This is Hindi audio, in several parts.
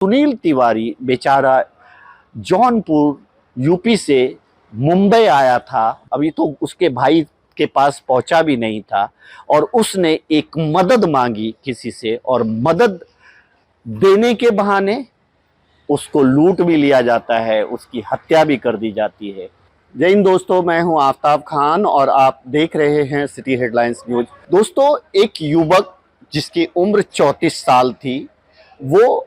सुनील तिवारी बेचारा जौनपुर यूपी से मुंबई आया था। अभी तो उसके भाई के पास पहुंचा भी नहीं था और उसने एक मदद मांगी किसी से और मदद देने के बहाने उसको लूट भी लिया जाता है, उसकी हत्या भी कर दी जाती है। जय हिंद दोस्तों, मैं हूं आफ्ताब खान और आप देख रहे हैं सिटी हेडलाइंस न्यूज। दोस्तों, एक युवक जिसकी उम्र 34 साल थी, वो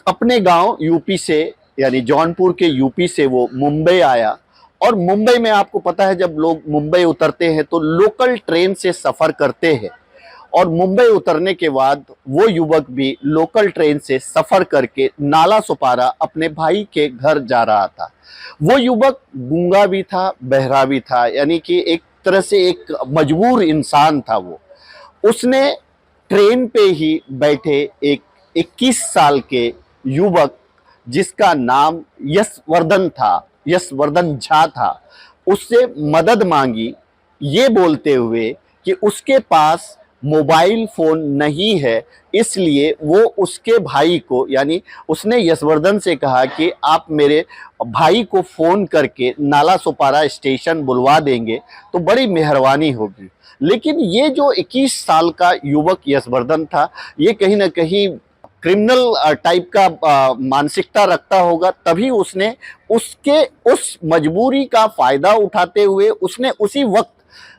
अपने गांव यूपी से यानी जौनपुर के यूपी से वो मुंबई आया। और मुंबई में आपको पता है, जब लोग मुंबई उतरते हैं तो लोकल ट्रेन से सफ़र करते हैं और मुंबई उतरने के बाद वो युवक भी लोकल ट्रेन से सफ़र करके नाला सुपारा अपने भाई के घर जा रहा था। वो युवक गूंगा भी था, बहरा भी था, यानी कि एक तरह से एक मजबूर इंसान था। वो उसने ट्रेन पे ही बैठे एक 21 साल के युवक जिसका नाम यशवर्धन झा था, उससे मदद मांगी, ये बोलते हुए कि उसके पास मोबाइल फोन नहीं है, इसलिए वो उसके भाई को, यानी उसने यशवर्धन से कहा कि आप मेरे भाई को फ़ोन करके नाला सुपारा स्टेशन बुलवा देंगे तो बड़ी मेहरबानी होगी। लेकिन ये जो 21 साल का युवक यशवर्धन था, ये कहीं ना कहीं क्रिमिनल टाइप का मानसिकता रखता होगा, तभी उसने उसके उस मजबूरी का फ़ायदा उठाते हुए उसने उसी वक्त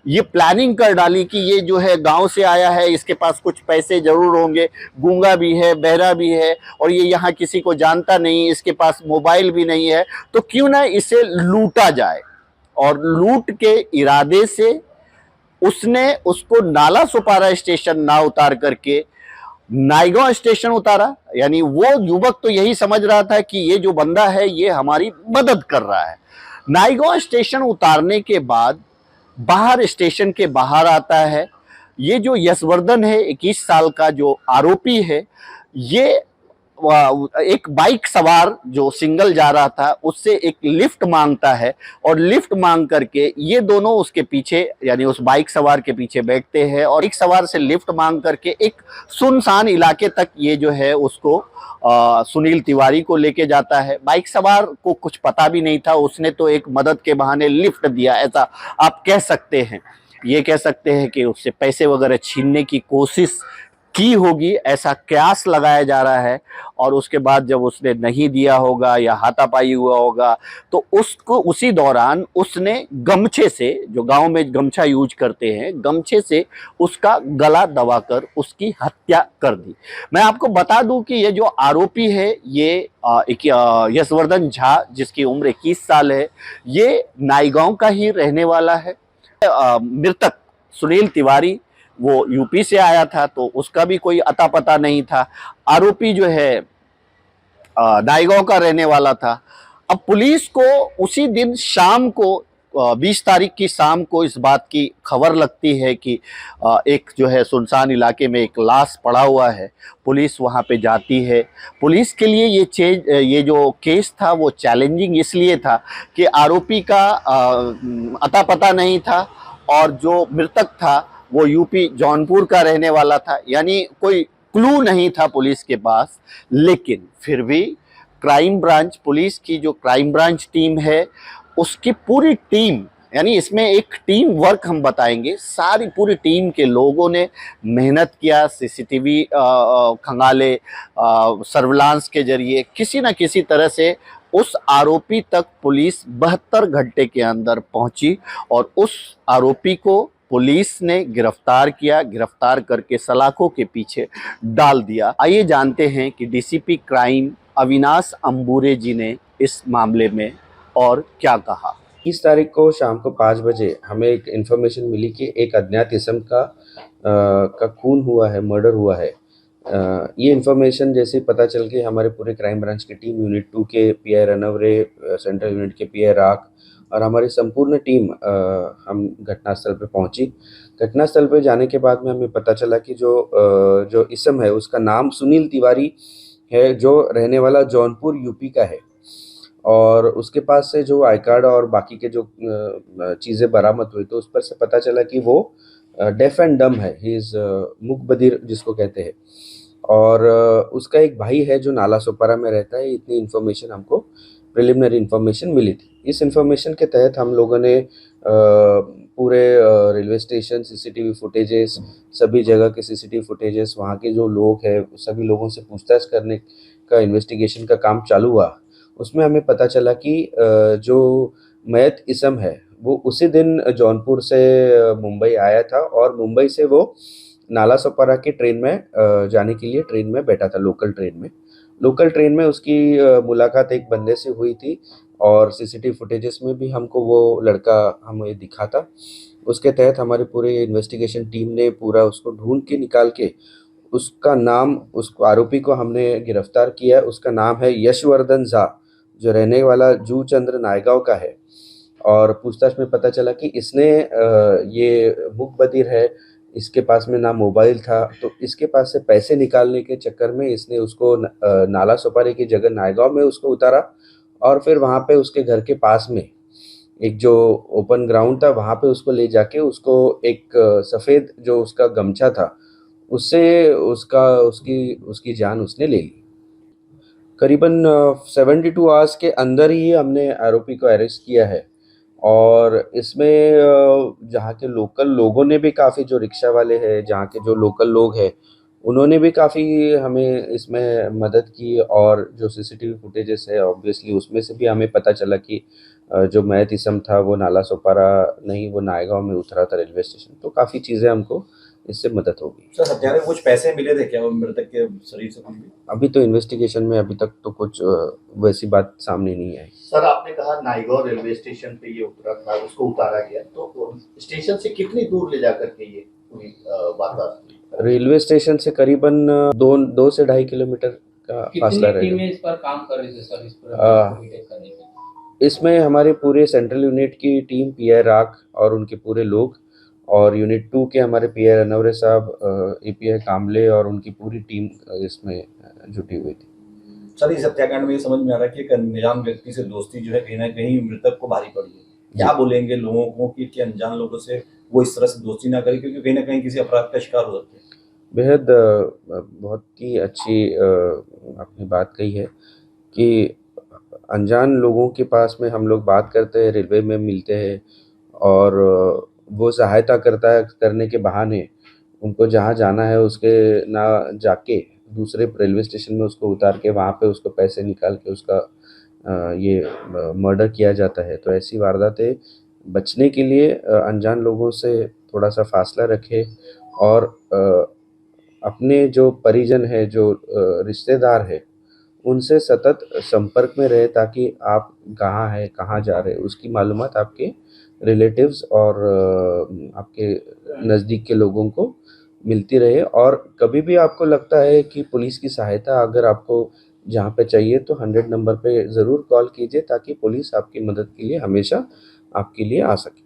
ये प्लानिंग कर डाली कि ये जो है गांव से आया है, इसके पास कुछ पैसे ज़रूर होंगे, गूंगा भी है, बहरा भी है और ये यहाँ किसी को जानता नहीं, इसके पास मोबाइल भी नहीं है, तो क्यों ना इसे लूटा जाए। और लूट के इरादे से उसने उसको नाला सुपारा स्टेशन ना उतार करके नायगांव स्टेशन उतारा। यानी वो युवक तो यही समझ रहा था कि ये जो बंदा है ये हमारी मदद कर रहा है। नायगांव स्टेशन उतारने के बाद बाहर, स्टेशन के बाहर आता है ये जो यशवर्धन है, 21 साल का जो आरोपी है, ये एक बाइक सवार जो सिंगल जा रहा था उससे एक लिफ्ट मांगता है और लिफ्ट मांग करके ये दोनों उसके पीछे, यानी उस बाइक सवार के पीछे बैठते हैं और एक सवार से लिफ्ट मांग करके एक सुनसान इलाके तक ये जो है उसको सुनील तिवारी को लेके जाता है। बाइक सवार को कुछ पता भी नहीं था, उसने तो एक मदद के बहाने लिफ्ट दिया, ऐसा आप कह सकते हैं। ये कह सकते हैं कि उससे पैसे वगैरह छीनने की कोशिश की होगी, ऐसा कयास लगाया जा रहा है। और उसके बाद जब उसने नहीं दिया होगा या हाथापाई हुआ होगा तो उसको उसी दौरान उसने गमछे से, जो गांव में गमछा यूज करते हैं, गमछे से उसका गला दबाकर उसकी हत्या कर दी। मैं आपको बता दूं कि ये जो आरोपी है ये यशवर्धन झा, जिसकी उम्र 21 साल है, ये नायगांव का ही रहने वाला है। मृतक सुनील तिवारी वो यूपी से आया था तो उसका भी कोई अता पता नहीं था। आरोपी जो है नायगांव का रहने वाला था। अब पुलिस को उसी दिन शाम को 20 तारीख की शाम को इस बात की खबर लगती है कि एक जो है सुनसान इलाके में एक लाश पड़ा हुआ है। पुलिस वहां पे जाती है। पुलिस के लिए ये जो केस था वो चैलेंजिंग इसलिए था कि आरोपी का अता पता नहीं था और जो मृतक था वो यूपी जौनपुर का रहने वाला था, यानी कोई क्लू नहीं था पुलिस के पास। लेकिन फिर भी क्राइम ब्रांच, पुलिस की जो क्राइम ब्रांच टीम है, उसकी पूरी टीम, यानी इसमें एक टीम वर्क हम बताएंगे, सारी पूरी टीम के लोगों ने मेहनत किया, सीसीटीवी खंगाले, सर्विलांस के जरिए किसी न किसी तरह से उस आरोपी तक पुलिस 72 घंटे के अंदर पहुंची और उस आरोपी को पुलिस ने गिरफ्तार किया। गिरफ्तार करके सलाखों के पीछे डाल दिया। आइए जानते हैं कि डीसीपी क्राइम अविनाश अंबुरे जी ने इस मामले में और क्या कहा। 30 तारीख को शाम को 5 बजे हमें एक इन्फॉर्मेशन मिली कि एक अज्ञात इस्म का खून हुआ है, मर्डर हुआ है। ये इन्फॉर्मेशन जैसे पता चल के हमारे पूरे क्राइम ब्रांच की टीम, यूनिट 2 के पीआई रनवरे, सेंट्रल यूनिट के पीआई राख और हमारी संपूर्ण टीम हम घटनास्थल पे पहुंची। घटनास्थल पे जाने के बाद में हमें पता चला कि जो इस्म है उसका नाम सुनील तिवारी है, जो रहने वाला जौनपुर यूपी का है। और उसके पास से जो आई कार्ड और बाकी के जो चीज़ें बरामद हुई तो उस पर से पता चला कि वो डेफ एंड डम है, ही इज़ मूक बधिर जिसको कहते हैं। और उसका एक भाई है जो नाला सोपारा में रहता है। इतनी इन्फॉर्मेशन हमको प्रिलिमिनरी इन्फॉर्मेशन मिली थी। इस इन्फॉर्मेशन के तहत हम लोगों ने पूरे रेलवे स्टेशन सीसीटीवी फुटेजेस, सभी जगह के सीसीटीवी फुटेजेस, वहाँ के जो लोग हैं सभी लोगों से पूछताछ करने का इन्वेस्टिगेशन का काम चालू हुआ। उसमें हमें पता चला कि जो मयत इसम है वो उसी दिन जौनपुर से मुंबई आया था और मुंबई से वो नाला सोपारा की ट्रेन में जाने के लिए ट्रेन में बैठा था, लोकल ट्रेन में उसकी मुलाकात एक बंदे से हुई थी और सीसीटीवी फुटेजेस में भी हमको वो लड़का हमें दिखा था। उसके तहत हमारी पूरे इन्वेस्टिगेशन टीम ने पूरा उसको ढूंढ के निकाल के उसका नाम, उस आरोपी को हमने गिरफ्तार किया। उसका नाम है यशवर्धन झा, जो रहने वाला जूचंद्र नायगांव का है। और पूछताछ में पता चला कि इसने ये मूक बधिर है, इसके पास में ना मोबाइल था, तो इसके पास से पैसे निकालने के चक्कर में इसने उसको नाला सोपारे की जगह नायगांव में उसको उतारा और फिर वहाँ पे उसके घर के पास में एक जो ओपन ग्राउंड था वहाँ पे उसको ले जाके उसको एक सफ़ेद जो उसका गमछा था उससे उसका उसकी उसकी जान उसने ले ली। करीबन 72 आवर्स के अंदर ही हमने आरोपी को अरेस्ट किया है। और इसमें जहाँ के लोकल लोगों ने भी काफ़ी, जो रिक्शा वाले हैं, जहाँ के जो लोकल लोग हैं, उन्होंने भी काफ़ी हमें इसमें मदद की। और जो सीसीटीवी फुटेजेस है ऑब्वियसली उसमें से भी हमें पता चला कि जो मयत इसम था वो नाला सोपारा नहीं, वो नायगांव में उतरा था रेलवे स्टेशन। तो काफ़ी चीज़ें हमको इससे मदद हो गई। सर हत्यारे को कुछ पैसे मिले थे क्या वो मृतक के शरीर से कुछ भी? अभी तो इन्वेस्टिगेशन में अभी तक तो कुछ वैसी बात सामने नहीं आई। सर आपने कहा नायगांव रेलवे स्टेशन पे ये उतरा था, उसको उतारा गया, तो स्टेशन से कितनी दूर ले जाकर के ये पूरी वारदात हुई? रेलवे स्टेशन से करीबन 2 से 2.5 किलोमीटर का फासला कितनी टीमें रहेगा। इस पर काम कर रही थी सर, इस पर डिटेक्ट करने के लिए? इसमें हमारे पूरे सेंट्रल यूनिट की टीम, पीआई राख और उनके पूरे लोग, और यूनिट 2 के हमारे पीआई रनवरे साहब, एपीआई कामले और उनकी पूरी टीम इसमें जुटी हुई थी। सर इस हत्याकांड में ये समझ में आ रहा है कि एक अनजान व्यक्ति से दोस्ती जो है कहीं ना कहीं मृतक को भारी पड़ी है। क्या बोलेंगे लोगों को कि अनजान लोगों से वो इस तरह से दोस्ती ना करें, क्योंकि कहीं ना कहीं किसी अपराध का शिकार हो सकते हैं। बेहद बहुत ही अच्छी आपने बात कही है कि अनजान लोगों के पास में हम लोग बात करते हैं, रेलवे में मिलते हैं और वो सहायता करता है, करने के बहाने उनको जहाँ जाना है उसके ना जाके दूसरे रेलवे स्टेशन में उसको उतार के वहाँ पे उसको पैसे निकाल के उसका ये मर्डर किया जाता है। तो ऐसी वारदातें बचने के लिए अनजान लोगों से थोड़ा सा फासला रखें और अपने जो परिजन है, जो रिश्तेदार है, उनसे सतत संपर्क में रहे ताकि आप कहाँ हैं, कहाँ जा रहे हैं, उसकी मालूमात आपके रिलेटिव्स और आपके नज़दीक के लोगों को मिलती रहे। और कभी भी आपको लगता है कि पुलिस की सहायता अगर आपको जहाँ पे चाहिए तो 100 नंबर पे ज़रूर कॉल कीजिए ताकि पुलिस आपकी मदद के लिए हमेशा आपके लिए आ सके।